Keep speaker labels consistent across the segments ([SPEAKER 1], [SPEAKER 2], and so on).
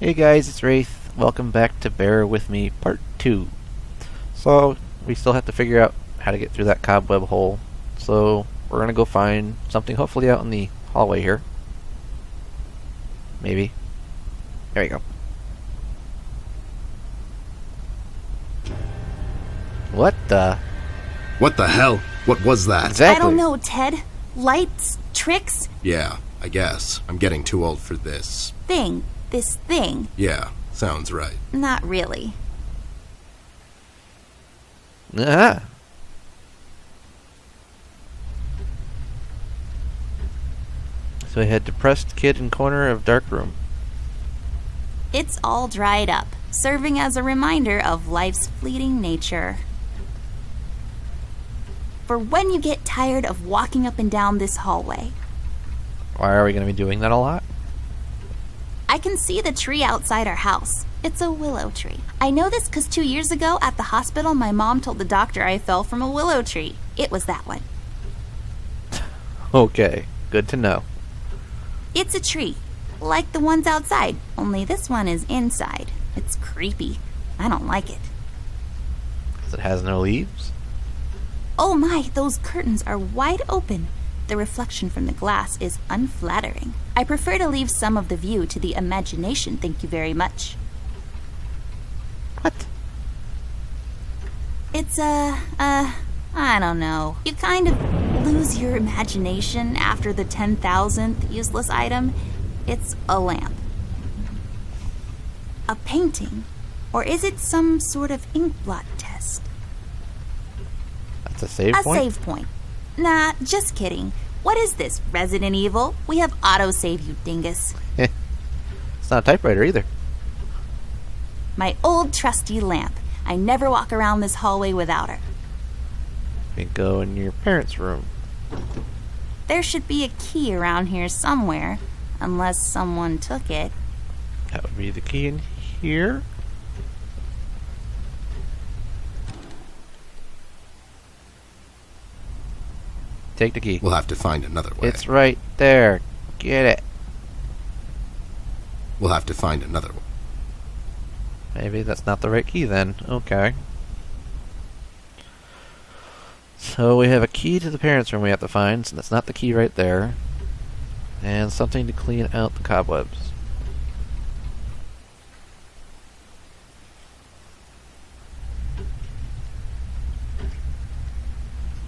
[SPEAKER 1] Hey guys, it's Wraith. Welcome back to Bear With Me Part 2. So, we still have to figure out how to get through that cobweb hole. So, we're gonna go find something hopefully out in the hallway here. Maybe. There we go. What the?
[SPEAKER 2] What the hell? What was that?
[SPEAKER 1] Exactly.
[SPEAKER 3] I don't know, Ted. Lights? Tricks?
[SPEAKER 2] Yeah, I guess. I'm getting too old for this.
[SPEAKER 3] This thing.
[SPEAKER 2] Yeah, sounds right.
[SPEAKER 3] Not really.
[SPEAKER 1] Ah. So we had depressed kid in corner of dark room.
[SPEAKER 3] It's all dried up, serving as a reminder of life's fleeting nature. For when you get tired of walking up and down this hallway.
[SPEAKER 1] Why are we going to be doing that a lot?
[SPEAKER 3] I can see the tree outside our house. It's a willow tree. I know this because 2 years ago at the hospital, my mom told the doctor I fell from a willow tree. It was that one.
[SPEAKER 1] Okay, good to know.
[SPEAKER 3] It's a tree, like the ones outside, only this one is inside. It's creepy. I don't like it.
[SPEAKER 1] 'Cause it has no leaves?
[SPEAKER 3] Oh my, those curtains are wide open. The reflection from the glass is unflattering. I prefer to leave some of the view to the imagination, thank you very much.
[SPEAKER 1] What?
[SPEAKER 3] It's I don't know. You kind of lose your imagination after the 10,000th useless item. It's a lamp. A painting? Or is it some sort of ink blot test?
[SPEAKER 1] That's a save
[SPEAKER 3] A
[SPEAKER 1] point?
[SPEAKER 3] save point. Nah, just kidding. What is this, Resident Evil? We have autosave, you dingus.
[SPEAKER 1] It's not a typewriter either.
[SPEAKER 3] My old trusty lamp. I never walk around this hallway without her.
[SPEAKER 1] You go in your parents' room.
[SPEAKER 3] There should be a key around here somewhere, unless someone took it.
[SPEAKER 1] That would be the key in here. Take the key.
[SPEAKER 2] We'll have to find another way.
[SPEAKER 1] It's right there. Get it.
[SPEAKER 2] We'll have to find another way.
[SPEAKER 1] Maybe that's not the right key then. Okay. So we have a key to the parents' room we have to find, so that's not the key right there. And something to clean out the cobwebs.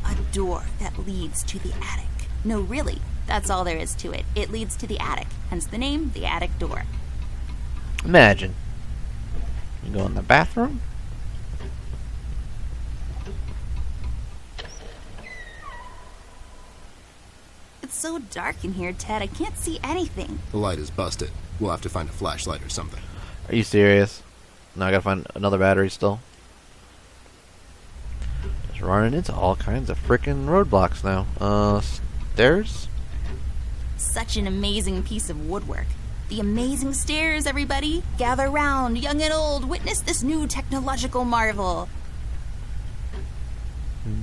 [SPEAKER 3] A door that leads to the attic. No, really, that's all there is to it. It leads to the attic, hence the name, the attic door.
[SPEAKER 1] Imagine. You go in the bathroom.
[SPEAKER 3] It's so dark in here, Ted, I can't see anything.
[SPEAKER 2] The light is busted. We'll have to find a flashlight or something.
[SPEAKER 1] Are you serious? Now I gotta find another battery still. Just running into all kinds of frickin' roadblocks now. Stairs?
[SPEAKER 3] Such an amazing piece of woodwork. The amazing stairs, everybody. Gather round, young and old. Witness this new technological marvel.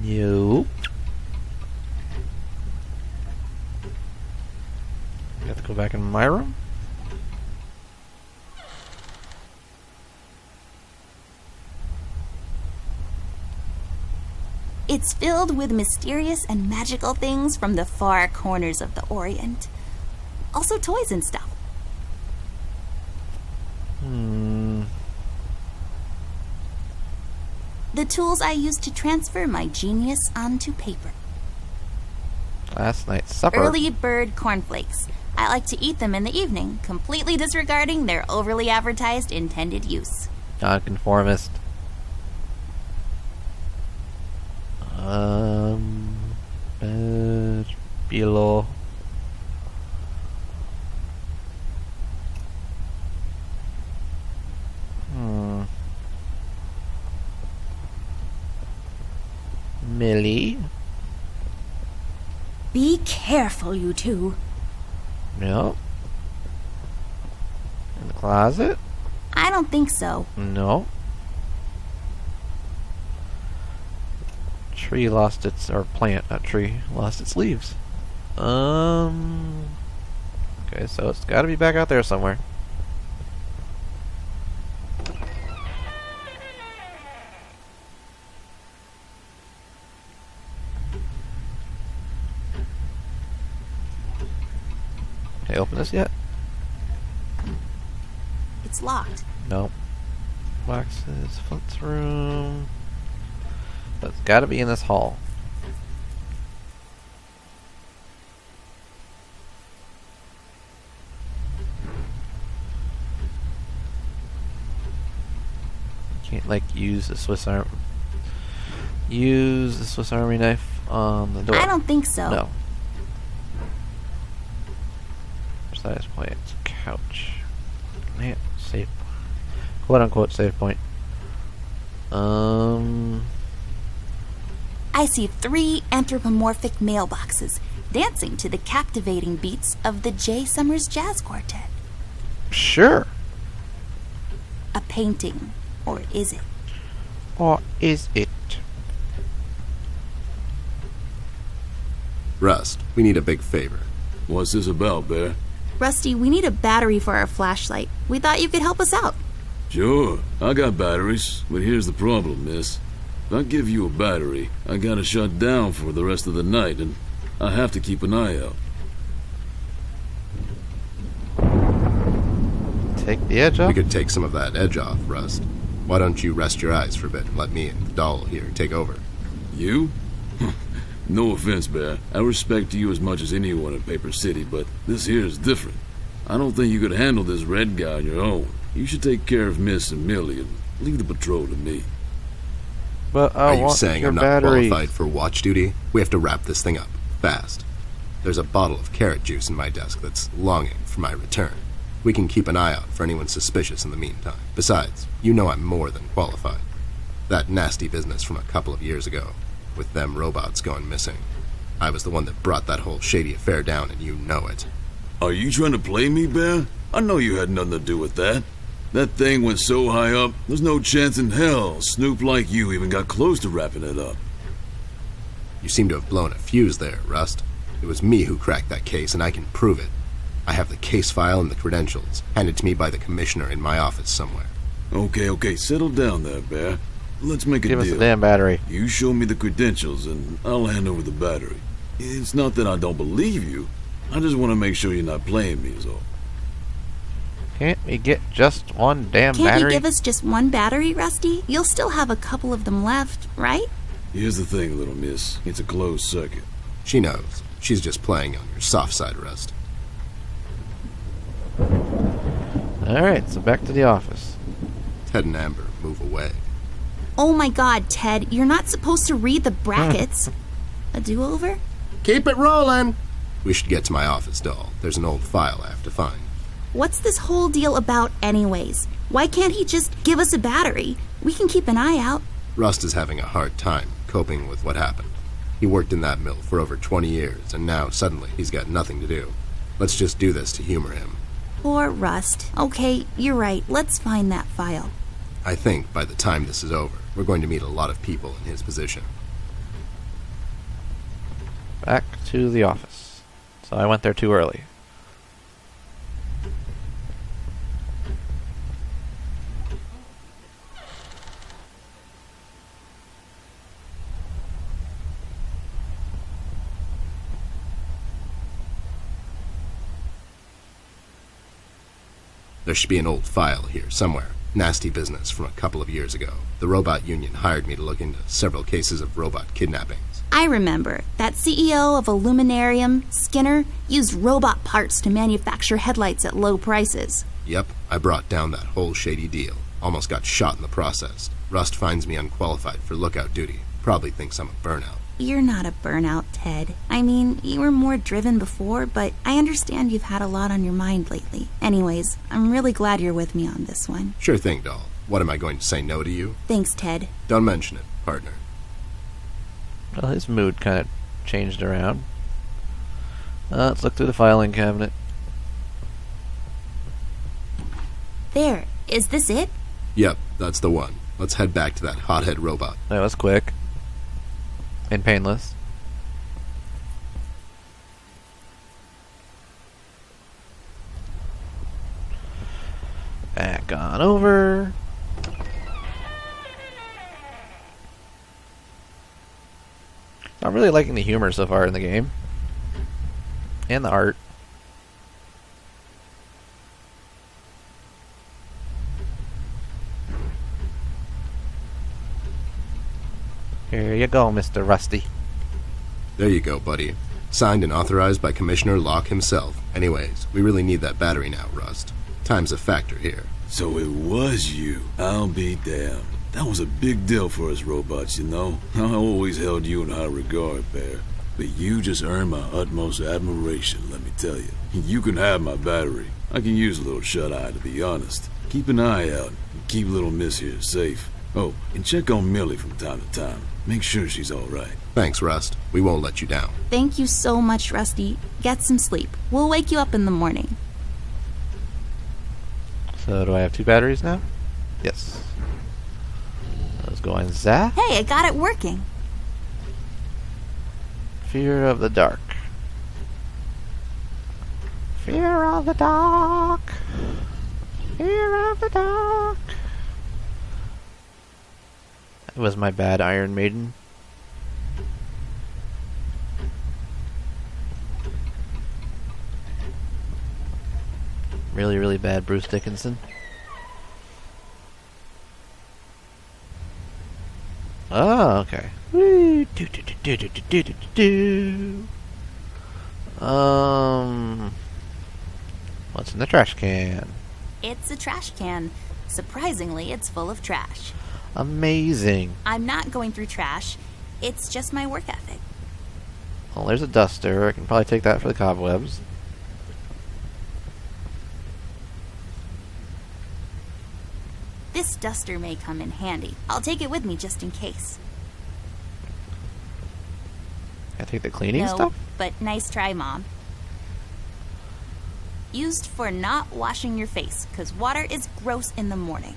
[SPEAKER 1] Nope. I have to go back in my room?
[SPEAKER 3] It's filled with mysterious and magical things from the far corners of the Orient. Also toys and stuff. The tools I use to transfer my genius onto paper.
[SPEAKER 1] Last night's supper.
[SPEAKER 3] Early bird cornflakes. I like to eat them in the evening, completely disregarding their overly advertised intended use.
[SPEAKER 1] Nonconformist. Below. Millie.
[SPEAKER 3] Be careful, you two.
[SPEAKER 1] No. In the closet?
[SPEAKER 3] I don't think so.
[SPEAKER 1] No. Tree lost its, or plant, not tree, lost its leaves. Okay, so it's gotta be back out there somewhere. house yet?
[SPEAKER 3] It's locked.
[SPEAKER 1] Nope. Boxes, floats room. But it's gotta be in this hall. Can't like use the Swiss Army knife on the door.
[SPEAKER 3] I don't think so.
[SPEAKER 1] No. Size plants, couch, lamp, safe, quote unquote save point.
[SPEAKER 3] I see 3 anthropomorphic mailboxes dancing to the captivating beats of the J. Summers Jazz Quartet.
[SPEAKER 1] Sure.
[SPEAKER 3] A painting, or is it?
[SPEAKER 1] Or is it?
[SPEAKER 2] Rust, we need a big favor.
[SPEAKER 4] What's this about, Bear?
[SPEAKER 3] Rusty, we need a battery for our flashlight. We thought you could help us out.
[SPEAKER 4] Sure, I got batteries, but here's the problem, miss. If I give you a battery, I gotta shut down for the rest of the night, and I have to keep an eye out.
[SPEAKER 1] Take the edge off?
[SPEAKER 2] We could take some of that edge off, Rust. Why don't you rest your eyes for a bit and let me and the doll here take over?
[SPEAKER 4] You? No offense, Bear. I respect you as much as anyone in Paper City, but this here is different. I don't think you could handle this red guy on your own. You should take care of Miss and Millie and leave the patrol to me.
[SPEAKER 1] But
[SPEAKER 2] Are you
[SPEAKER 1] want
[SPEAKER 2] saying
[SPEAKER 1] your
[SPEAKER 2] I'm not
[SPEAKER 1] battery.
[SPEAKER 2] qualified for watch duty? We have to wrap this thing up, fast. There's a bottle of carrot juice in my desk that's longing for my return. We can keep an eye out for anyone suspicious in the meantime. Besides, you know I'm more than qualified. That nasty business from a couple of years ago, with them robots going missing. I was the one that brought that whole shady affair down, and you know it.
[SPEAKER 4] Are you trying to play me, Bear? I know you had nothing to do with that. That thing went so high up, there's no chance in hell Snoop like you even got close to wrapping it up.
[SPEAKER 2] You seem to have blown a fuse there, Rust. It was me who cracked that case, and I can prove it. I have the case file and the credentials, handed to me by the commissioner in my office somewhere.
[SPEAKER 4] Okay, settle down there, Bear. Let's make a
[SPEAKER 1] Give us
[SPEAKER 4] deal.
[SPEAKER 1] the damn battery.
[SPEAKER 4] You show me the credentials, and I'll hand over the battery. It's not that I don't believe you. I just want to make sure you're not playing me is all.
[SPEAKER 1] Can't we get just one damn
[SPEAKER 3] Can't
[SPEAKER 1] battery?
[SPEAKER 3] you give us just one battery, Rusty? You'll still have a couple of them left, right?
[SPEAKER 4] Here's the thing, little miss. It's a closed circuit.
[SPEAKER 2] She knows. She's just playing on your soft side, Rust.
[SPEAKER 1] Alright, so back to the office.
[SPEAKER 2] Ted and Amber move away.
[SPEAKER 3] Oh my god, Ted, you're not supposed to read the brackets. A do-over?
[SPEAKER 2] Keep it rolling! We should get to my office, doll. There's an old file I have to find.
[SPEAKER 3] What's this whole deal about anyways? Why can't he just give us a battery? We can keep an eye out.
[SPEAKER 2] Rust is having a hard time coping with what happened. He worked in that mill for over 20 years, and now suddenly he's got nothing to do. Let's just do this to humor him.
[SPEAKER 3] Poor Rust. Okay, you're right. Let's find that file.
[SPEAKER 2] I think by the time this is over, we're going to meet a lot of people in his position.
[SPEAKER 1] Back to the office. So I went there too early.
[SPEAKER 2] There should be an old file here somewhere. Nasty business from a couple of years ago. The robot union hired me to look into several cases of robot kidnappings.
[SPEAKER 3] I remember. That CEO of Illuminarium, Skinner, used robot parts to manufacture headlights at low prices.
[SPEAKER 2] Yep, I brought down that whole shady deal. Almost got shot in the process. Rust finds me unqualified for lookout duty. Probably thinks I'm a burnout.
[SPEAKER 3] You're not a burnout, Ted. I mean, you were more driven before, but I understand you've had a lot on your mind lately. Anyways, I'm really glad you're with me on this one.
[SPEAKER 2] Sure thing, doll. What am I going to say no to you?
[SPEAKER 3] Thanks, Ted.
[SPEAKER 2] Don't mention it, partner.
[SPEAKER 1] Well, his mood kind of changed around. Let's look through the filing cabinet.
[SPEAKER 3] There. Is this it?
[SPEAKER 2] Yep, that's the one. Let's head back to that hothead robot.
[SPEAKER 1] That was quick. And painless. Back on over. I'm really liking the humor so far in the game. And the art. Here you go, Mr. Rusty.
[SPEAKER 2] There you go, buddy. Signed and authorized by Commissioner Locke himself. Anyways, we really need that battery now, Rust. Time's a factor here.
[SPEAKER 4] So it was you. I'll be damned. That was a big deal for us robots, you know. I always held you in high regard, Bear. But you just earned my utmost admiration, let me tell you. You can have my battery. I can use a little shut-eye, to be honest. Keep an eye out and keep little Miss here safe. Oh, and check on Millie from time to time. Make sure she's all right.
[SPEAKER 2] Thanks, Rust. We won't let you down.
[SPEAKER 3] Thank you so much, Rusty. Get some sleep. We'll wake you up in the morning.
[SPEAKER 1] So do I have 2 batteries now? Yes. Let's go on Zap.
[SPEAKER 3] Hey, I got it working.
[SPEAKER 1] Fear of the dark. Fear of the dark. Fear of the dark. It was my bad, Iron Maiden. Really, really bad, Bruce Dickinson. Oh, okay. Woo. What's in the trash can?
[SPEAKER 3] It's a trash can. Surprisingly, it's full of trash.
[SPEAKER 1] Amazing.
[SPEAKER 3] I'm not going through trash. It's just my work ethic.
[SPEAKER 1] Well, there's a duster. I can probably take that for the cobwebs.
[SPEAKER 3] This duster may come in handy. I'll take it with me just in case.
[SPEAKER 1] Can I take the cleaning
[SPEAKER 3] No,
[SPEAKER 1] stuff?
[SPEAKER 3] but nice try, Mom. Used for not washing your face, 'cause water is gross in the morning.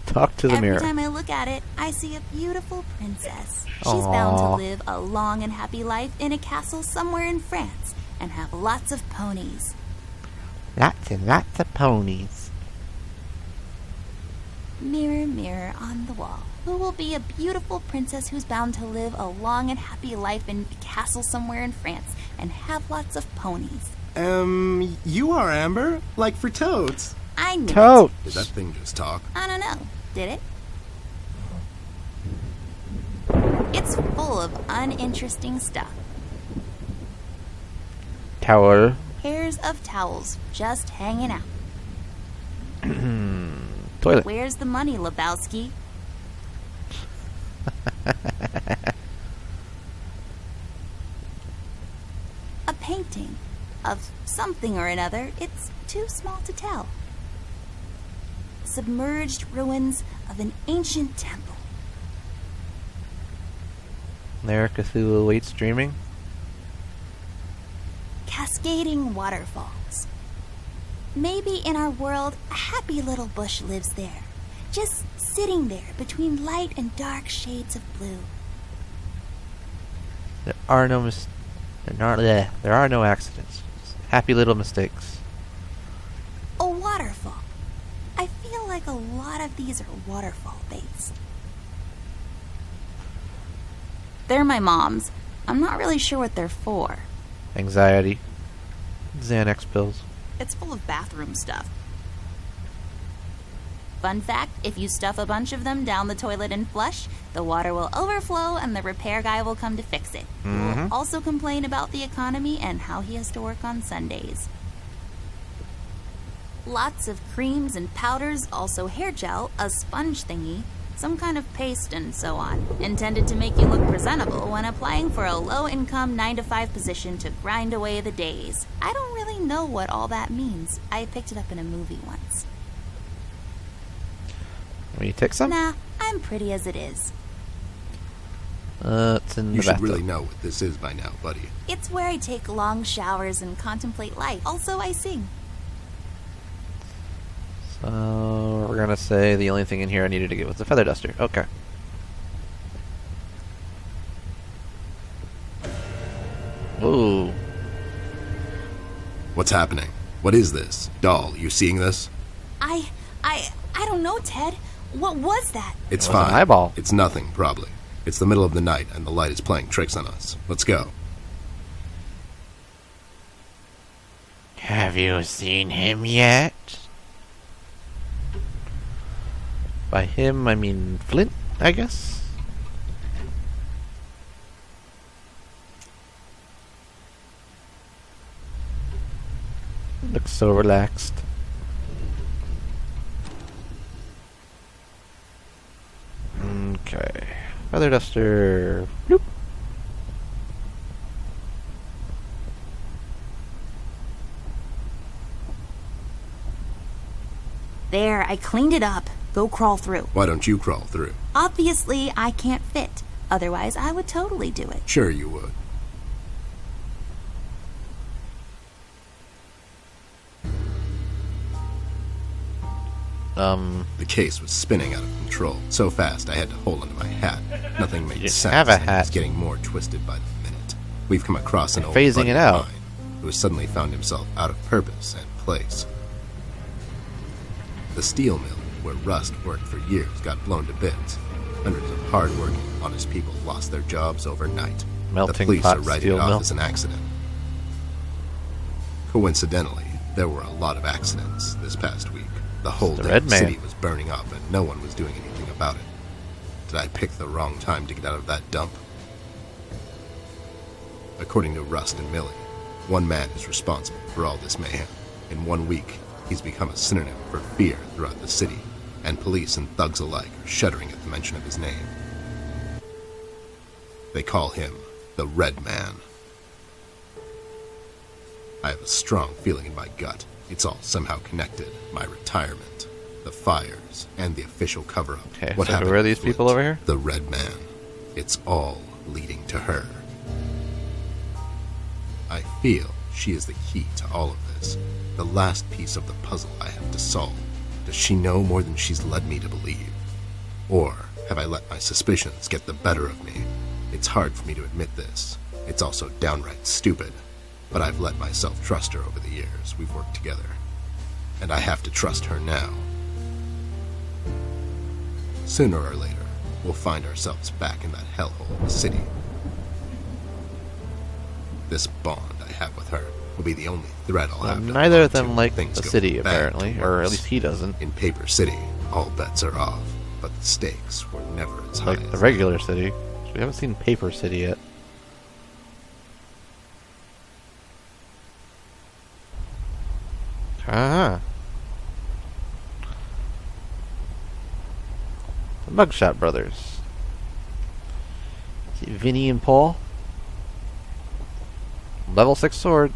[SPEAKER 1] Talk to the
[SPEAKER 3] Every
[SPEAKER 1] mirror.
[SPEAKER 3] time I look at it, I see a beautiful princess. She's bound to
[SPEAKER 1] Aw.
[SPEAKER 3] live a long and happy life in a castle somewhere in France and have lots of ponies.
[SPEAKER 1] Lots and lots of ponies.
[SPEAKER 3] Mirror, mirror on the wall, who will be a beautiful princess who's bound to live a long and happy life in a castle somewhere in France and have lots of ponies?
[SPEAKER 5] You are, Amber. Like for toads.
[SPEAKER 3] I knew it.
[SPEAKER 1] Totes.
[SPEAKER 2] Did that thing just talk?
[SPEAKER 3] I don't know. Did it? It's full of uninteresting stuff.
[SPEAKER 1] Tower.
[SPEAKER 3] Pairs of towels just hanging out.
[SPEAKER 1] Toilet.
[SPEAKER 3] Where's the money, Lebowski? A painting of something or another. It's too small to tell. Submerged ruins of an ancient temple.
[SPEAKER 1] There, Cthulhu waits dreaming.
[SPEAKER 3] Cascading waterfalls. Maybe in our world, a happy little bush lives there, just sitting there between light and dark shades of blue.
[SPEAKER 1] There are no there are no accidents. Just happy little mistakes.
[SPEAKER 3] A waterfall. I feel like a lot of these are waterfall based. They're my mom's. I'm not really sure what they're for.
[SPEAKER 1] Anxiety. Xanax pills.
[SPEAKER 3] It's full of bathroom stuff. Fun fact, if you stuff a bunch of them down the toilet and flush, the water will overflow and the repair guy will come to fix it. He will also complain about the economy and how he has to work on Sundays. Lots of creams and powders, also hair gel, a sponge thingy, some kind of paste, and so on, intended to make you look presentable when applying for a low-income 9-to-5 position to grind away the days. I don't really know what all that means. I picked it up in a movie once.
[SPEAKER 1] Will you take some?
[SPEAKER 3] Nah, I'm pretty as it is.
[SPEAKER 1] It's in
[SPEAKER 2] You
[SPEAKER 1] the
[SPEAKER 2] should
[SPEAKER 1] bathtub.
[SPEAKER 2] really know what this is by now, buddy.
[SPEAKER 3] It's where I take long showers and contemplate life. Also, I sing.
[SPEAKER 1] So we're gonna say the only thing in here I needed to get was the feather duster. Okay. Ooh.
[SPEAKER 2] What's happening? What is this? Doll, you seeing this?
[SPEAKER 3] I don't know, Ted. What was that?
[SPEAKER 2] It's
[SPEAKER 1] It was an
[SPEAKER 2] fine.
[SPEAKER 1] eyeball.
[SPEAKER 2] It's nothing, probably. It's the middle of the night, and the light is playing tricks on us. Let's go.
[SPEAKER 1] Have you seen him yet? By him, I mean Flint, I guess? Looks so relaxed. Okay. Feather duster. Bloop.
[SPEAKER 3] There, I cleaned it up. Go crawl through.
[SPEAKER 2] Why don't you crawl through?
[SPEAKER 3] Obviously, I can't fit. Otherwise, I would totally do it.
[SPEAKER 2] Sure you would. The case was spinning out of control. So fast I had to hold onto my hat. Nothing made
[SPEAKER 1] didn't
[SPEAKER 2] sense.
[SPEAKER 1] have a
[SPEAKER 2] and it
[SPEAKER 1] hat.
[SPEAKER 2] was getting more twisted by the minute. We've come across an old
[SPEAKER 1] Phasing
[SPEAKER 2] buddy
[SPEAKER 1] it
[SPEAKER 2] of
[SPEAKER 1] out.
[SPEAKER 2] mine who has suddenly found himself out of purpose and place. The steel mill, where Rust worked for years, got blown to bits. Hundreds of hard-working, honest people lost their jobs overnight.
[SPEAKER 1] Melting
[SPEAKER 2] the police
[SPEAKER 1] pot
[SPEAKER 2] are writing
[SPEAKER 1] steel
[SPEAKER 2] it off
[SPEAKER 1] mill.
[SPEAKER 2] as an accident. Coincidentally, there were a lot of accidents this past week. The whole
[SPEAKER 1] the
[SPEAKER 2] damn
[SPEAKER 1] Red Man.
[SPEAKER 2] city was burning up and no one was doing anything about it. Did I pick the wrong time to get out of that dump? According to Rust and Millie, one man is responsible for all this mayhem. In 1 week, he's become a synonym for fear throughout the city, and police and thugs alike are shuddering at the mention of his name. They call him the Red Man. I have a strong feeling in my gut. It's all somehow connected. My retirement, the fires, and the official cover-up.
[SPEAKER 1] Okay,
[SPEAKER 2] What
[SPEAKER 1] so
[SPEAKER 2] happened
[SPEAKER 1] who are
[SPEAKER 2] to
[SPEAKER 1] these
[SPEAKER 2] Flint?
[SPEAKER 1] people over here?
[SPEAKER 2] The Red Man. It's all leading to her. I feel she is the key to all of this. The last piece of the puzzle I have to solve. Does she know more than she's led me to believe? Or have I let my suspicions get the better of me? It's hard for me to admit this. It's also downright stupid. But I've let myself trust her over the years we've worked together. And I have to trust her now. Sooner or later, we'll find ourselves back in that hellhole of a city. This bond I have with her will be the only thread I'll have to
[SPEAKER 1] Neither
[SPEAKER 2] hold
[SPEAKER 1] of them
[SPEAKER 2] to
[SPEAKER 1] like
[SPEAKER 2] things
[SPEAKER 1] the
[SPEAKER 2] go
[SPEAKER 1] city,
[SPEAKER 2] from bad to
[SPEAKER 1] apparently. Or at
[SPEAKER 2] worse.
[SPEAKER 1] least he doesn't.
[SPEAKER 2] In Paper City, all bets are off, but the stakes were never as high
[SPEAKER 1] Like the
[SPEAKER 2] as
[SPEAKER 1] regular city. We haven't seen Paper City yet. Ah. The Mugshot Brothers. See Vinny and Paul. Level 6 sword.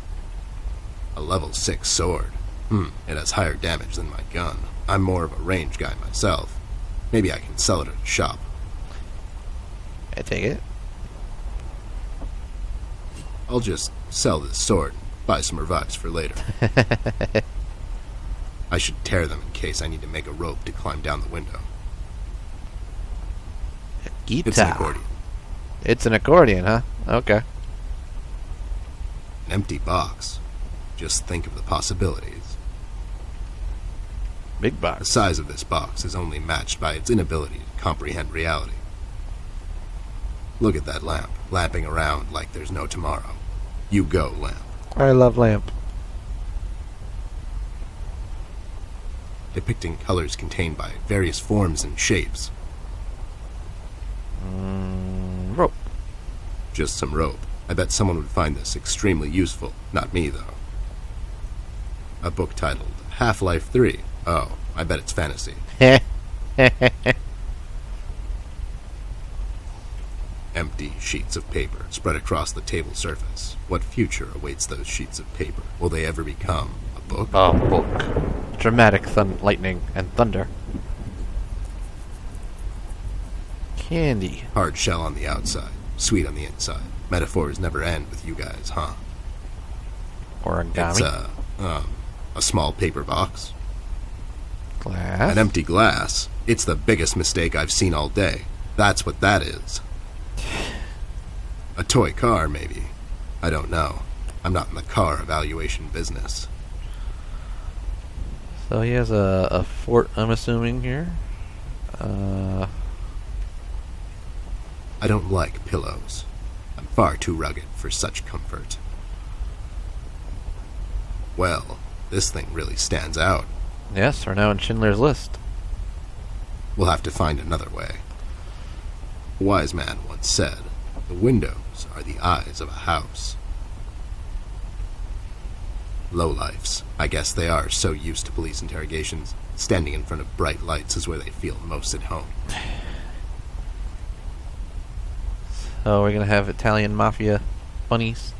[SPEAKER 2] A level 6 sword. It has higher damage than my gun. I'm more of a range guy myself. Maybe I can sell it at a shop.
[SPEAKER 1] I take it.
[SPEAKER 2] I'll just sell this sword and buy some revives for later. I should tear them in case I need to make a rope to climb down the window.
[SPEAKER 1] Guitar.
[SPEAKER 2] It's an accordion.
[SPEAKER 1] It's an accordion, huh? Okay.
[SPEAKER 2] An empty box. Just think of the possibilities.
[SPEAKER 1] Big
[SPEAKER 2] The
[SPEAKER 1] box.
[SPEAKER 2] size of this box is only matched by its inability to comprehend reality. Look at that lamp, lamping around like there's no tomorrow. You go, lamp.
[SPEAKER 1] I love lamp.
[SPEAKER 2] Depicting colors contained by various forms and shapes.
[SPEAKER 1] Rope.
[SPEAKER 2] Just some rope. I bet someone would find this extremely useful. Not me, though. A book titled Half-Life 3. Oh, I bet it's fantasy. Empty sheets of paper spread across the table surface. What future awaits those sheets of paper? Will they ever become a book?
[SPEAKER 1] A book. Dramatic lightning and thunder. Candy.
[SPEAKER 2] Hard shell on the outside, sweet on the inside. Metaphors never end with you guys, huh?
[SPEAKER 1] Origami.
[SPEAKER 2] It's a small paper box.
[SPEAKER 1] Glass.
[SPEAKER 2] An empty glass. It's the biggest mistake I've seen all day. That's what that is. A toy car, maybe. I don't know. I'm not in the car evaluation business.
[SPEAKER 1] So he has a fort, I'm assuming, here.
[SPEAKER 2] I don't like pillows. I'm far too rugged for such comfort. Well, this thing really stands out.
[SPEAKER 1] Yes, we're now in Schindler's List.
[SPEAKER 2] We'll have to find another way. A wise man once said, the windows are the eyes of a house. Lowlifes. I guess they are so used to police interrogations. Standing in front of bright lights is where they feel most at home.
[SPEAKER 1] So we're gonna have Italian mafia bunnies.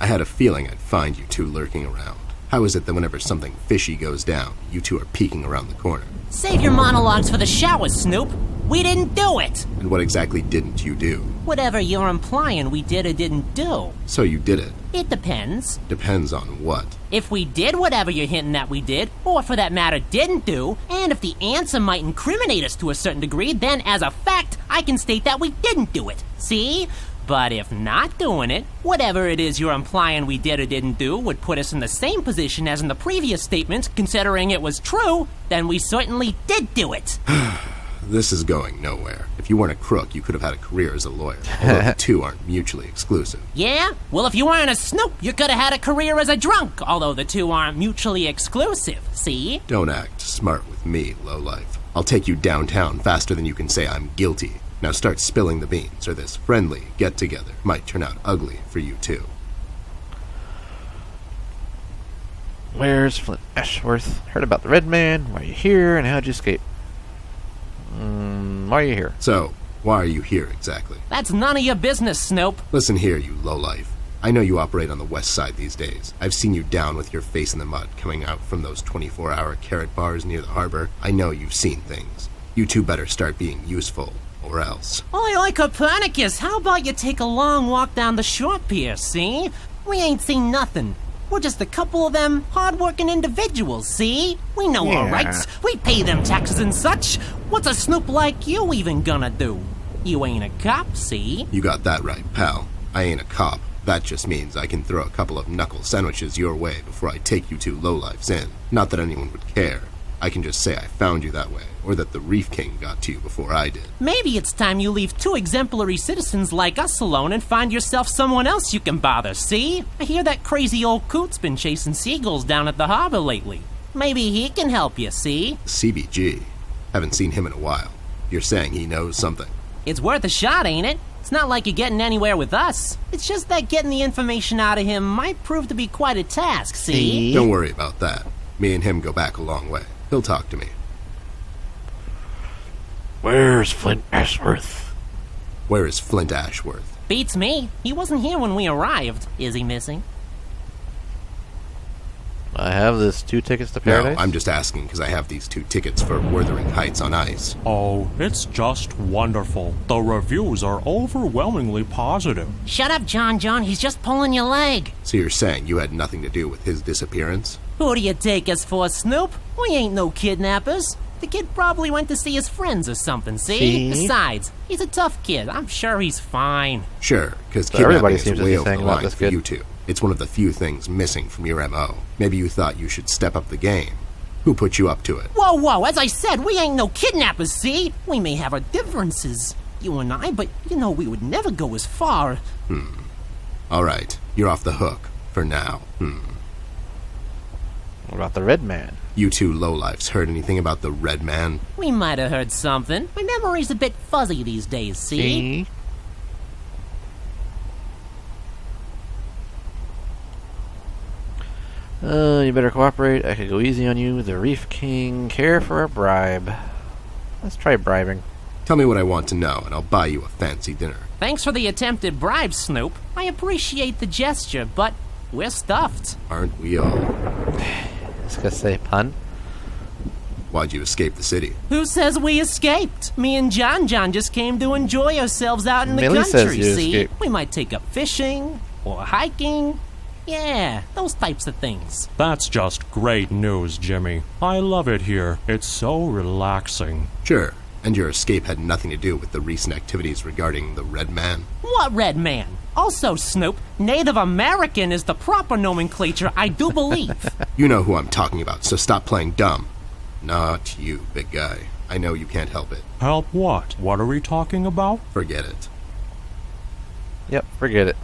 [SPEAKER 2] I had a feeling I'd find you two lurking around. How is it that whenever something fishy goes down, you two are peeking around the corner?
[SPEAKER 6] Save your monologues for the shower, Snoop. We didn't do it.
[SPEAKER 2] And what exactly didn't you do?
[SPEAKER 6] Whatever you're implying we did or didn't do.
[SPEAKER 2] So you did it.
[SPEAKER 6] It depends.
[SPEAKER 2] Depends on what?
[SPEAKER 6] If we did whatever you're hinting that we did, or for that matter didn't do, and if the answer might incriminate us to a certain degree, then as a fact, I can state that we didn't do it. See? But if not doing it, whatever it is you're implying we did or didn't do would put us in the same position as in the previous statement, considering it was true, then we certainly did do it.
[SPEAKER 2] This is going nowhere. If you weren't a crook, you could have had a career as a lawyer, although the two aren't mutually exclusive.
[SPEAKER 6] Yeah? Well, if you weren't a Snoop, you could have had a career as a drunk, although the two aren't mutually exclusive, see?
[SPEAKER 2] Don't act smart with me, lowlife. I'll take you downtown faster than you can say I'm guilty. Now start spilling the beans, or this friendly get-together might turn out ugly for you two.
[SPEAKER 1] Where's Flint Ashworth? Heard about the Red Man. Why are you here, and how'd you escape? Why are you here?
[SPEAKER 2] So, why are you here exactly?
[SPEAKER 6] That's none of your business, Snoop.
[SPEAKER 2] Listen here, you lowlife. I know you operate on the west side these days. I've seen you down with your face in the mud coming out from those 24-hour carrot bars near the harbor. I know you've seen things. You two better start being useful, or else.
[SPEAKER 6] Oi, Copernicus, how about you take a long walk down the short pier, see? We ain't seen nothing. We're just a couple of them hard-working individuals, see? We know our rights. We pay them taxes and such. What's a Snoop like you even gonna do? You ain't a cop, see?
[SPEAKER 2] You got that right, pal. I ain't a cop. That just means I can throw a couple of knuckle sandwiches your way before I take you two lowlifes in. Not that anyone would care. I can just say I found you that way, or that the Reef King got to you before I did.
[SPEAKER 6] Maybe it's time you leave two exemplary citizens like us alone and find yourself someone else you can bother, see? I hear that crazy old coot's been chasing seagulls down at the harbor lately. Maybe he can help you, see?
[SPEAKER 2] CBG. Haven't seen him in a while. You're saying he knows something.
[SPEAKER 6] It's worth a shot, ain't it? It's not like you're getting anywhere with us. It's just that getting the information out of him might prove to be quite a task, see?
[SPEAKER 2] Don't worry about that. Me and him go back a long way. He'll talk to me.
[SPEAKER 1] Where's Flint Ashworth?
[SPEAKER 2] Where is Flint Ashworth?
[SPEAKER 6] Beats me. He wasn't here when we arrived. Is he missing?
[SPEAKER 1] I have this 2 tickets to paradise.
[SPEAKER 2] No, I'm just asking because I have these 2 tickets for Wuthering Heights on ice.
[SPEAKER 7] Oh, it's just wonderful. The reviews are overwhelmingly positive.
[SPEAKER 6] Shut up, John. He's just pulling your leg.
[SPEAKER 2] So you're saying you had nothing to do with his disappearance?
[SPEAKER 6] Who do you take us for, Snoop? We ain't no kidnappers. The kid probably went to see his friends or something, see? Besides, he's a tough kid. I'm sure he's fine.
[SPEAKER 2] Sure, because
[SPEAKER 1] So everybody
[SPEAKER 2] kidnapping
[SPEAKER 1] seems
[SPEAKER 2] is
[SPEAKER 1] to
[SPEAKER 2] way
[SPEAKER 1] be
[SPEAKER 2] over
[SPEAKER 1] saying
[SPEAKER 2] the
[SPEAKER 1] about
[SPEAKER 2] line
[SPEAKER 1] this
[SPEAKER 2] for
[SPEAKER 1] kid.
[SPEAKER 2] you two. It's one of the few things missing from your M.O. Maybe you thought you should step up the game. Who put you up to it?
[SPEAKER 6] Whoa, as I said, we ain't no kidnappers, see? We may have our differences, you and I, but we would never go as far.
[SPEAKER 2] All right, you're off the hook. For now.
[SPEAKER 1] What about the Red Man?
[SPEAKER 2] You two lowlifes heard anything about the Red Man?
[SPEAKER 6] We might have heard something. My memory's a bit fuzzy these days, see?
[SPEAKER 1] You better cooperate. I could go easy on you. The Reef King. Care for a bribe. Let's try bribing.
[SPEAKER 2] Tell me what I want to know, and I'll buy you a fancy dinner.
[SPEAKER 6] Thanks for the attempted bribe, Snoop. I appreciate the gesture, but we're stuffed.
[SPEAKER 2] Aren't we all?
[SPEAKER 1] I was gonna say pun.
[SPEAKER 2] Why'd you escape the city?
[SPEAKER 6] Who says we escaped? Me and John just came to enjoy ourselves out in the
[SPEAKER 1] Millie says
[SPEAKER 6] country,
[SPEAKER 1] you
[SPEAKER 6] see?
[SPEAKER 1] escaped.
[SPEAKER 6] We might take up fishing, or hiking. Yeah, those types of things.
[SPEAKER 7] That's just great news, Jimmy. I love it here. It's so relaxing.
[SPEAKER 2] Sure, and your escape had nothing to do with the recent activities regarding the Red Man?
[SPEAKER 6] What Red Man? Also, Snoop, Native American is the proper nomenclature, I do believe.
[SPEAKER 2] You know who I'm talking about, so stop playing dumb. Not you, big guy. I know you can't help it.
[SPEAKER 7] Help what? What are we talking about?
[SPEAKER 2] Forget it.
[SPEAKER 1] Yep, forget it.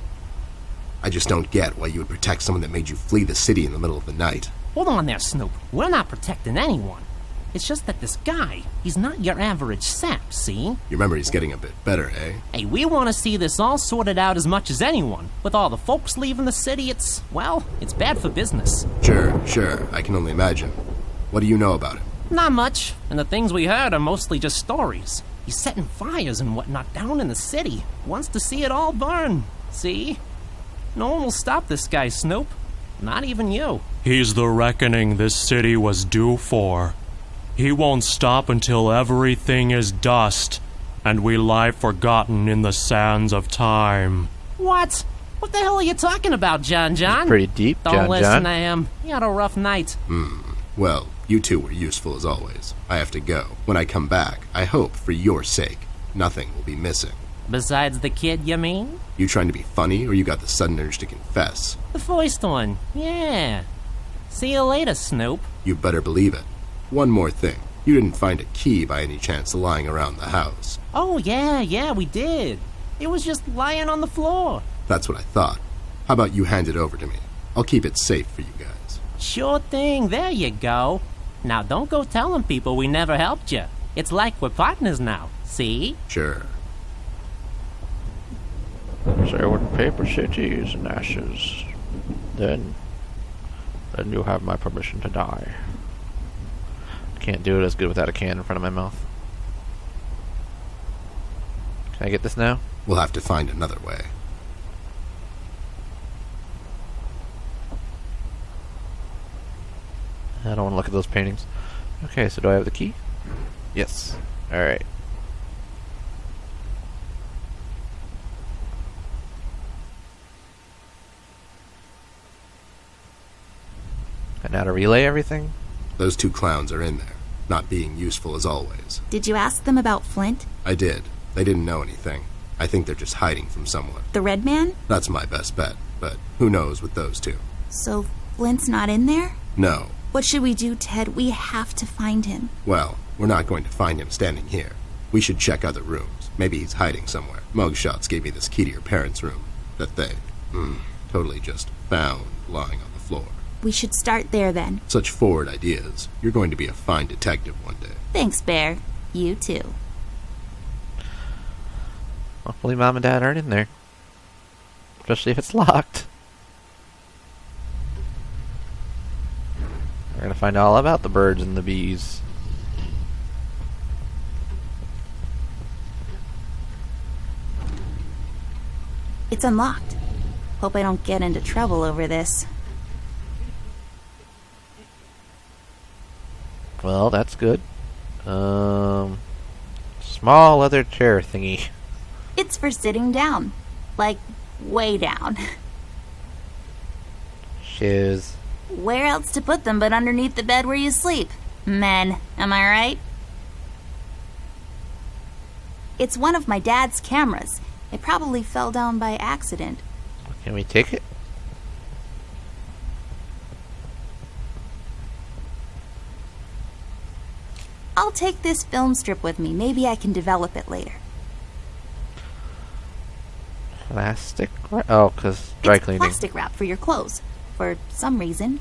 [SPEAKER 2] I just don't get why you would protect someone that made you flee the city in the middle of the night.
[SPEAKER 6] Hold on there, Snoop. We're not protecting anyone. It's just that this guy, he's not your average sap, see?
[SPEAKER 2] Your memory's getting a bit better, eh?
[SPEAKER 6] Hey, we want to see this all sorted out as much as anyone. With all the folks leaving the city, it's bad for business.
[SPEAKER 2] Sure. I can only imagine. What do you know about him?
[SPEAKER 6] Not much, and the things we heard are mostly just stories. He's setting fires and whatnot down in the city. Wants to see it all burn. See? No one will stop this guy, Snoop. Not even you.
[SPEAKER 7] He's the reckoning this city was due for. He won't stop until everything is dust, and we lie forgotten in the sands of time.
[SPEAKER 6] What? What the hell are you talking about, John?
[SPEAKER 1] Pretty deep,
[SPEAKER 6] Don't
[SPEAKER 1] John.
[SPEAKER 6] listen to him. He had a rough night.
[SPEAKER 2] Well, you two were useful as always. I have to go. When I come back, I hope, for your sake, nothing will be missing.
[SPEAKER 6] Besides the kid, you mean?
[SPEAKER 2] You trying to be funny, or you got the sudden urge to confess?
[SPEAKER 6] The first one, yeah. See you later, Snoop.
[SPEAKER 2] You better believe it. One more thing. You didn't find a key by any chance lying around the house.
[SPEAKER 6] Oh, yeah, we did. It was just lying on the floor.
[SPEAKER 2] That's what I thought. How about you hand it over to me? I'll keep it safe for you guys.
[SPEAKER 6] Sure thing, there you go. Now don't go telling people we never helped you. It's like we're partners now, see?
[SPEAKER 2] Sure.
[SPEAKER 1] Say when paper city is in ashes, then you have my permission to die. Can't do it as good without a can in front of my mouth. Can I get this now?
[SPEAKER 2] We'll have to find another way.
[SPEAKER 1] I don't want to look at those paintings. Okay, so do I have the key? Yes. Alright. And now to relay everything?
[SPEAKER 2] Those two clowns are in there, not being useful as always.
[SPEAKER 3] Did you ask them about Flint?
[SPEAKER 2] I did. They didn't know anything. I think they're just hiding from someone.
[SPEAKER 3] The Red Man?
[SPEAKER 2] That's my best bet, but who knows with those two?
[SPEAKER 3] So Flint's not in there?
[SPEAKER 2] No.
[SPEAKER 3] What should we do, Ted? We have to find him.
[SPEAKER 2] Well, we're not going to find him standing here. We should check other rooms. Maybe he's hiding somewhere. Mugshots gave me this key to your parents' room that they, totally just found lying on the floor.
[SPEAKER 3] We should start there then.
[SPEAKER 2] Such forward ideas. You're going to be a fine detective one day.
[SPEAKER 3] Thanks, Bear. You too.
[SPEAKER 1] Hopefully Mom and Dad aren't in there. Especially if it's locked. We're gonna find all about the birds and the bees.
[SPEAKER 3] It's unlocked. Hope I don't get into trouble over this.
[SPEAKER 1] Well, that's good. Small leather chair thingy.
[SPEAKER 3] It's for sitting down. Like, way down.
[SPEAKER 1] Shoes.
[SPEAKER 3] Where else to put them but underneath the bed where you sleep? Men, am I right? It's one of my dad's cameras. It probably fell down by accident.
[SPEAKER 1] Can we take it?
[SPEAKER 3] I'll take this film strip with me. Maybe I can develop it later.
[SPEAKER 1] Plastic wrap? Oh, because dry
[SPEAKER 3] It's
[SPEAKER 1] cleaning.
[SPEAKER 3] plastic wrap for your clothes. For some reason.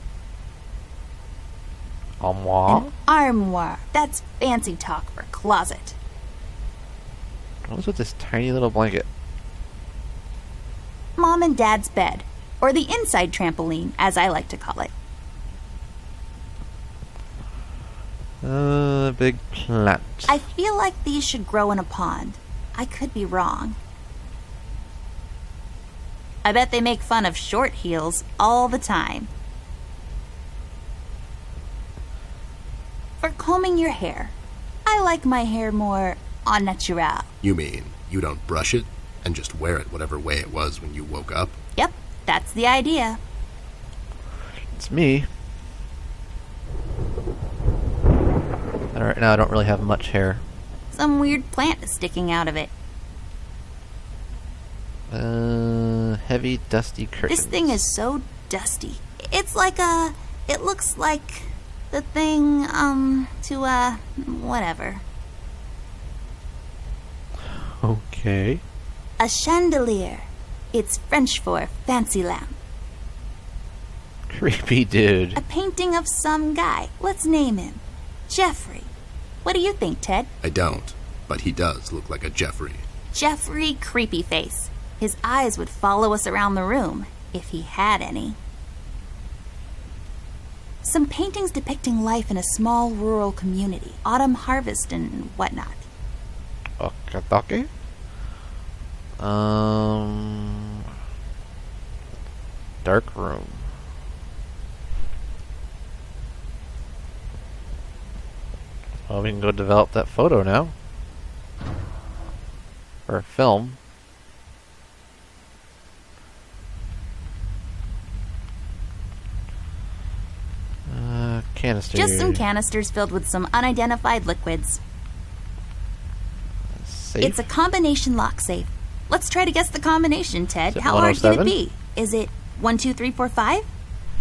[SPEAKER 1] Armoire?
[SPEAKER 3] An armoire. That's fancy talk for closet.
[SPEAKER 1] What's with this tiny little blanket?
[SPEAKER 3] Mom and Dad's bed. Or the inside trampoline, as I like to call it.
[SPEAKER 1] Big plant.
[SPEAKER 3] I feel like these should grow in a pond. I could be wrong. I bet they make fun of short heels all the time. For combing your hair, I like my hair more au naturel.
[SPEAKER 2] You mean you don't brush it and just wear it whatever way it was when you woke up?
[SPEAKER 3] Yep, that's the idea.
[SPEAKER 1] It's me. And right now I don't really have much hair.
[SPEAKER 3] Some weird plant is sticking out of it.
[SPEAKER 1] Heavy, dusty curtains.
[SPEAKER 3] This thing is so dusty. It looks like the thing, whatever.
[SPEAKER 1] Okay.
[SPEAKER 3] A chandelier. It's French for fancy lamp.
[SPEAKER 1] Creepy dude.
[SPEAKER 3] A painting of some guy. Let's name him. Jeffrey. What do you think, Ted?
[SPEAKER 2] I don't, but he does look like a Jeffrey.
[SPEAKER 3] Jeffrey Creepyface. His eyes would follow us around the room, if he had any. Some paintings depicting life in a small rural community, autumn harvest and whatnot.
[SPEAKER 1] Okay. Dark room. Well, we can go develop that photo now. Or film. Canister.
[SPEAKER 3] Just some canisters filled with some unidentified liquids.
[SPEAKER 1] Safe.
[SPEAKER 3] It's a combination lock safe. Let's try to guess the combination, Ted.
[SPEAKER 1] Is it
[SPEAKER 3] How hard can it
[SPEAKER 1] 107?
[SPEAKER 3] be? Is it 1, 2, 3, 4, 5?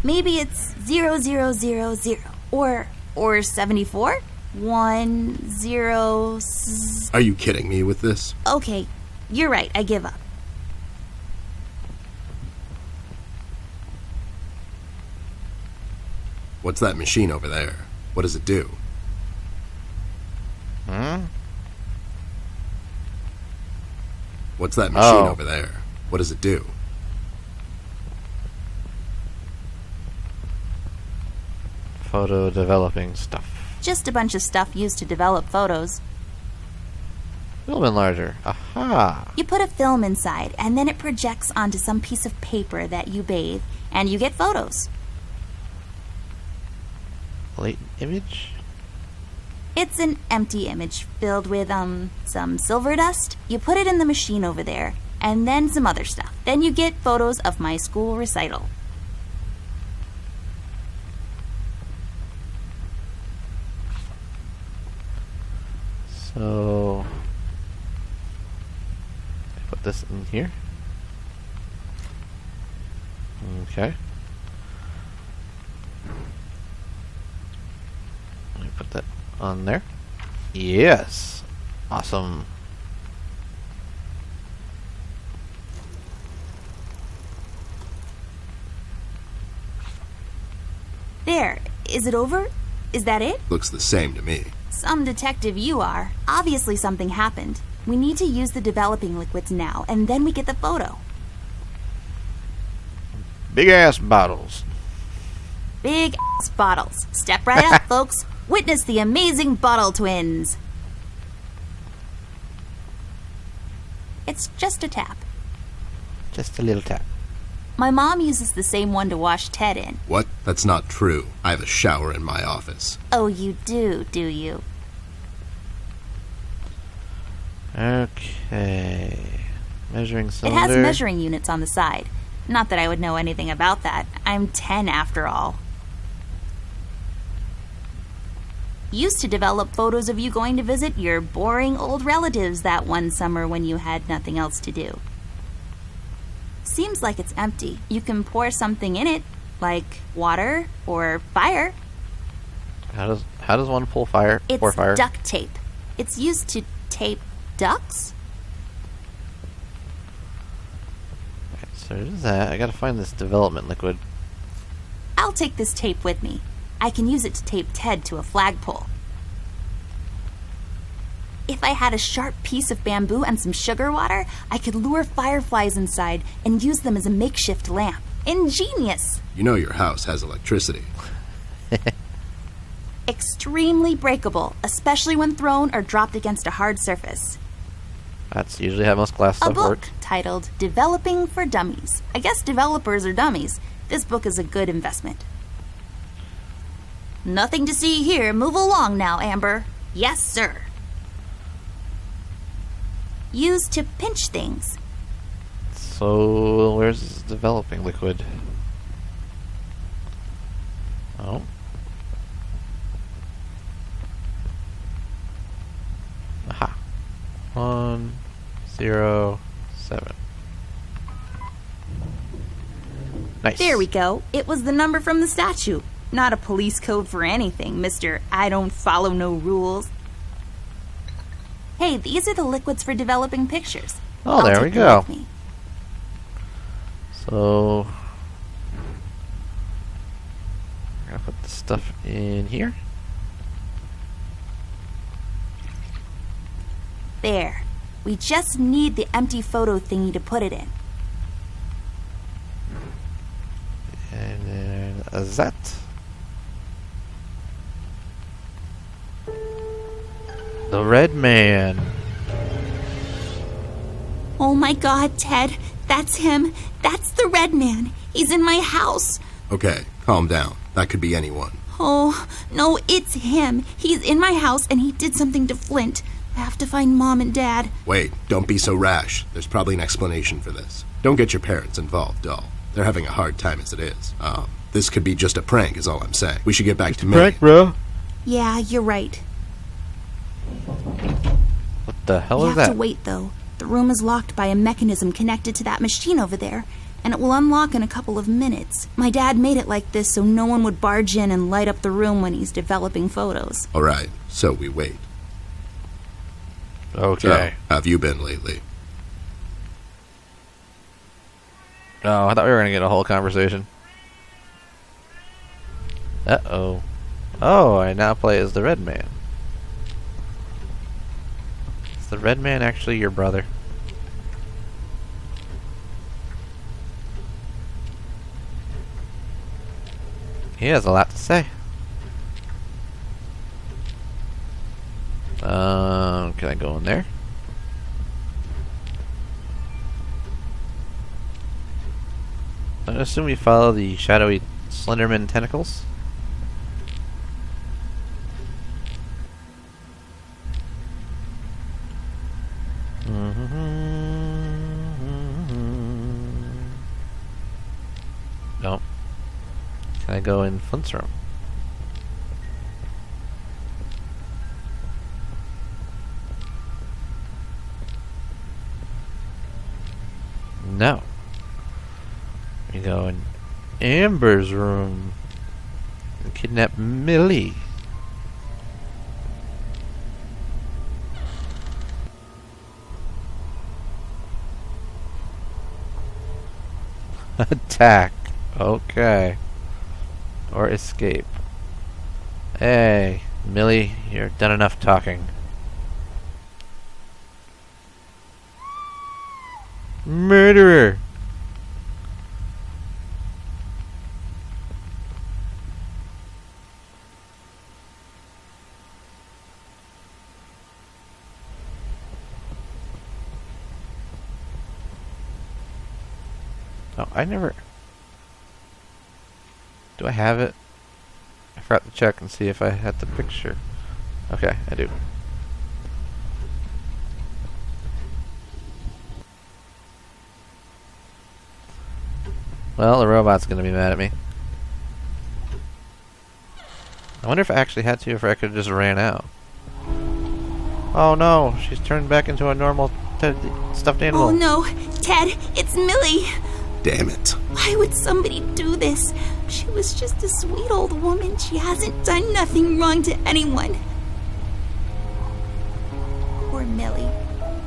[SPEAKER 3] Maybe it's 0, 0, 0, 0. Or 74? 1, 0...
[SPEAKER 2] Are you kidding me with this?
[SPEAKER 3] Okay, you're right. I give up.
[SPEAKER 2] What's that machine over there? What does it do? What's that machine over there? What does it do?
[SPEAKER 1] Photo developing stuff.
[SPEAKER 3] Just a bunch of stuff used to develop photos.
[SPEAKER 1] Film enlarger. Aha!
[SPEAKER 3] You put a film inside, and then it projects onto some piece of paper that you bathe, and you get photos.
[SPEAKER 1] Latent image?
[SPEAKER 3] It's an empty image filled with, some silver dust. You put it in the machine over there, and then some other stuff. Then you get photos of my school recital.
[SPEAKER 1] So... I put this in here. Okay. Let me put that on there. Yes! Awesome.
[SPEAKER 3] There. Is it over? Is that it?
[SPEAKER 2] Looks the same to me.
[SPEAKER 3] Some detective you are. Obviously something happened. We need to use the developing liquids now, and then we get the photo.
[SPEAKER 1] Big ass bottles.
[SPEAKER 3] Big ass bottles. Step right up, folks. Witness the amazing bottle twins. It's just a tap.
[SPEAKER 1] Just a little tap.
[SPEAKER 3] My mom uses the same one to wash Ted in.
[SPEAKER 2] What? That's not true. I have a shower in my office.
[SPEAKER 3] Oh, you do you?
[SPEAKER 1] Okay. Measuring
[SPEAKER 3] It
[SPEAKER 1] cylinder.
[SPEAKER 3] has measuring units on the side. Not that I would know anything about that. I'm 10 after all. Used to develop photos of you going to visit your boring old relatives that one summer when you had nothing else to do. Seems like it's empty. You can pour something in it, like water or fire.
[SPEAKER 1] How does one pull fire?
[SPEAKER 3] It's
[SPEAKER 1] Pour fire?
[SPEAKER 3] duct tape. It's used to tape ducks?
[SPEAKER 1] Okay, so there's that. I gotta find this development liquid.
[SPEAKER 3] I'll take this tape with me. I can use it to tape Ted to a flagpole. If I had a sharp piece of bamboo and some sugar water, I could lure fireflies inside and use them as a makeshift lamp. Ingenious!
[SPEAKER 2] You know your house has electricity.
[SPEAKER 3] Extremely breakable, especially when thrown or dropped against a hard surface.
[SPEAKER 1] That's usually how most glass
[SPEAKER 3] A
[SPEAKER 1] stuff
[SPEAKER 3] book
[SPEAKER 1] works.
[SPEAKER 3] titled Developing for Dummies. I guess developers are dummies. This book is a good investment. Nothing to see here. Move along now, Amber. Yes, sir. Used to pinch things.
[SPEAKER 1] So where's this developing liquid? Oh. Aha. 107. Nice.
[SPEAKER 3] There we go. It was the number from the statue. Not a police code for anything, Mr. I don't follow no rules. Hey, these are the liquids for developing pictures.
[SPEAKER 1] Oh,
[SPEAKER 3] I'll
[SPEAKER 1] there
[SPEAKER 3] take
[SPEAKER 1] we
[SPEAKER 3] them
[SPEAKER 1] go.
[SPEAKER 3] with me.
[SPEAKER 1] So I'm gonna put the stuff in here.
[SPEAKER 3] There. We just need the empty photo thingy to put it in.
[SPEAKER 1] And then that. The Red Man.
[SPEAKER 3] Oh my god, Ted. That's him. That's the Red Man. He's in my house.
[SPEAKER 2] Okay, calm down. That could be anyone.
[SPEAKER 3] Oh, no, it's him. He's in my house and he did something to Flint. I have to find Mom and Dad.
[SPEAKER 2] Wait, don't be so rash. There's probably an explanation for this. Don't get your parents involved, doll. They're having a hard time as it is. This could be just a prank is all I'm saying. We should get back to Millie.
[SPEAKER 1] Prank, bro.
[SPEAKER 3] Yeah, you're right.
[SPEAKER 1] What the hell
[SPEAKER 3] We
[SPEAKER 1] is
[SPEAKER 3] have
[SPEAKER 1] that?
[SPEAKER 3] to wait, though. The room is locked by a mechanism connected to that machine over there, and it will unlock in a couple of minutes. My dad made it like this so no one would barge in and light up the room when he's developing photos.
[SPEAKER 2] All right, so we wait.
[SPEAKER 1] Okay.
[SPEAKER 2] So, have you been lately?
[SPEAKER 1] Oh, I thought we were gonna get a whole conversation. Uh-oh. Oh, I now play as the Red Man. Is the Red Man actually your brother? He has a lot to say. Can I go in there? I assume we follow the shadowy Slenderman tentacles. No. Can I go in Flint's room? No. We go in Amber's room and kidnap Millie. Attack. Okay. Or escape. Hey, Millie, you're done enough talking. Murderer! Oh, I never... Do I have it? I forgot to check and see if I had the picture. Okay, I do. Well, the robot's gonna be mad at me. I wonder if I actually had to, or if I could have just ran out. Oh no, she's turned back into a normal stuffed animal.
[SPEAKER 3] Oh no, Ted, it's Millie.
[SPEAKER 2] Damn it.
[SPEAKER 3] Why would somebody do this? She was just a sweet old woman. She hasn't done nothing wrong to anyone. Poor Millie.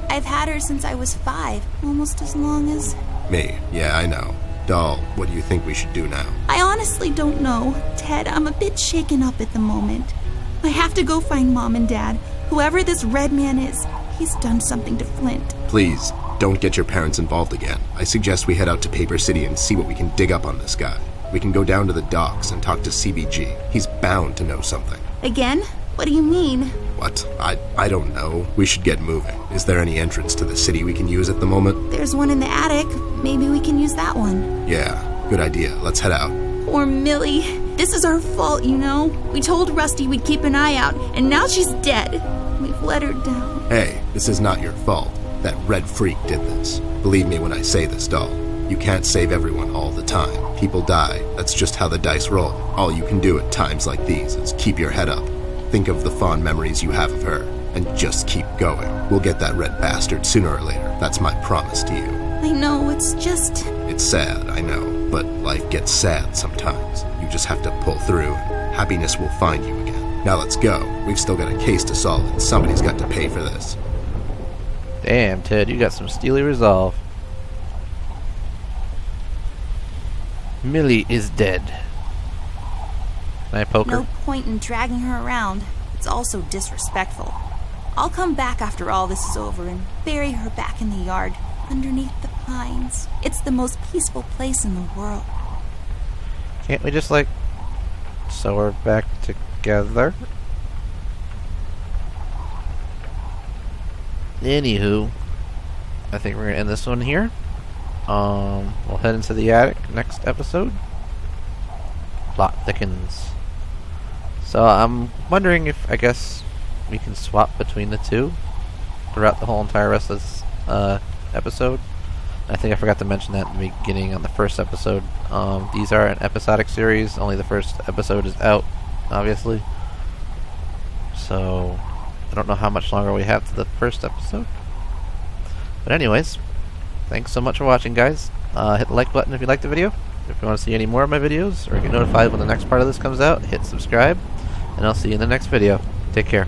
[SPEAKER 3] I've had her since I was 5, almost as long as...
[SPEAKER 2] Me, yeah, I know. Doll, what do you think we should do now?
[SPEAKER 3] I honestly don't know. Ted, I'm a bit shaken up at the moment. I have to go find Mom and Dad. Whoever this Red Man is, he's done something to Flint.
[SPEAKER 2] Please, don't get your parents involved again. I suggest we head out to Paper City and see what we can dig up on this guy. We can go down to the docks and talk to CBG. He's bound to know something.
[SPEAKER 3] Again? What do you mean?
[SPEAKER 2] What? I don't know. We should get moving. Is there any entrance to the city we can use at the moment?
[SPEAKER 3] There's one in the attic. Maybe we can use that one.
[SPEAKER 2] Yeah, good idea. Let's head out.
[SPEAKER 3] Poor Millie. This is our fault, you know? We told Rusty we'd keep an eye out, and now she's dead. We've let her down.
[SPEAKER 2] Hey, this is not your fault. That red freak did this. Believe me when I say this, doll. You can't save everyone all the time. People die. That's just how the dice roll. All you can do at times like these is keep your head up. Think of the fond memories you have of her, and just keep going. We'll get that red bastard sooner or later. That's my promise to you.
[SPEAKER 3] I know, it's just...
[SPEAKER 2] It's sad, I know, but life gets sad sometimes. You just have to pull through, and happiness will find you again. Now let's go. We've still got a case to solve, and somebody's got to pay for this.
[SPEAKER 1] Damn, Ted, you got some steely resolve. Millie is dead. Can I poke her?
[SPEAKER 3] No point in dragging her around. It's also disrespectful. I'll come back after all this is over and bury her back in the yard, underneath the pines. It's the most peaceful place in the world.
[SPEAKER 1] Can't we just, like, sew her back together? Anywho, I think we're gonna end this one here. We'll head into the attic next episode. Plot thickens. So I'm wondering if, I guess, we can swap between the two throughout the whole entire rest of this episode. I think I forgot to mention that in the beginning on the first episode. These are an episodic series. Only the first episode is out, obviously. So I don't know how much longer we have to the first episode. But anyways, thanks so much for watching, guys. Hit the like button if you liked the video. If you want to see any more of my videos or get notified when the next part of this comes out, hit subscribe. And I'll see you in the next video. Take care.